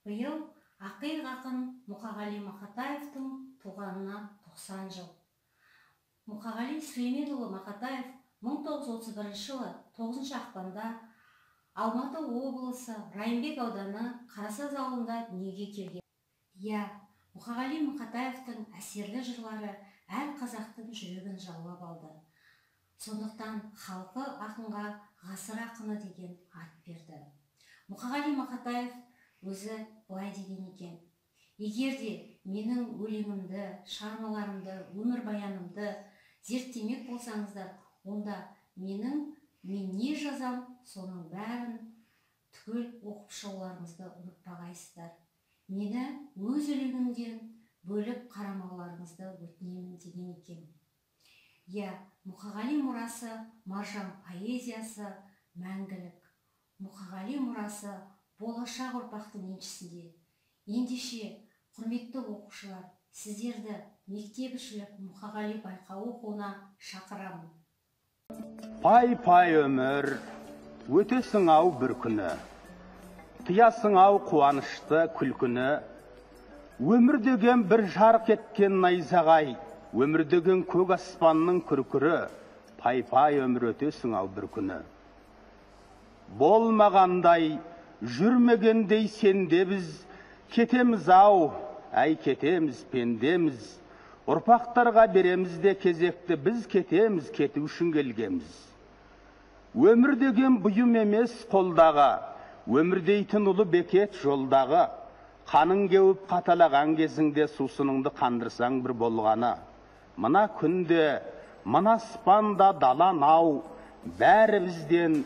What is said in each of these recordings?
Биыл ақиық ақын Мұқағали Мақатаевтың туғанына 90 жыл. Мұқағали Сүлейменұлы Мақатаев 1931 жылы 9 ақпанда Алматы облысы Райымбек ауданы Қарасаз ауылында дүниеге келген. Мұқағали Мақатаевтың әсерлі жырлары әр қазақтың жүрегін жаулап алды. Сондықтан халқы ақынға ғасыр ақыны деген ат берді. Мұқағали Мақатаев өзі былай деген екен: егерде менің өлеңімді, шығармаларымды, өмірбаянымды зерттемек болсаңыздар, онда мен не жазам, соның бәрін түгел оқып шығуларыңызды ұмытпағайсыздар. Мені өз өлеңімден бөліп қарамауларыңызды өтінемін деген екен. Мұқағали мұрасы, маржан поэзиясы мәңгілік. Мұқағали мұрасы болашақ ұрпақтың еншісінде. Ендеше, құрметті оқушылар, сіздерді мектепішілік Мұқағали байқауы оқуына шақырамын. Пай-пай өмір, өтесің ау бір күні, тыясың ау қуанышты күлкіні. Өмір деген бір жарқ еткен найзағай, өмір деген көк аспанның күркірі. Пай-пай өмір, өтесің ау бір күні. Болмағандай, жүрмегендей сенде біз, кетеміз ау, әй кетеміз, пендеміз. Ұрпақтарға береміз де кезекті, біз кетеміз, кету үшін келгеміз. Өмір деген бұйым емес қолдағы, өмір дейтін ұлы бекет жолдағы. Қаның кеуіп қаталаған кезіңде сусыныңды қандырсаң бір болғаны. Мына күнде, мына аспанда далан ау, бәрімізден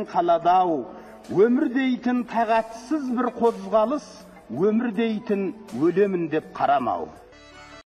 қаладау. Өмір дейтін тағатсыз бір қозғалыс, өмір дейтін өлемін деп қарамау.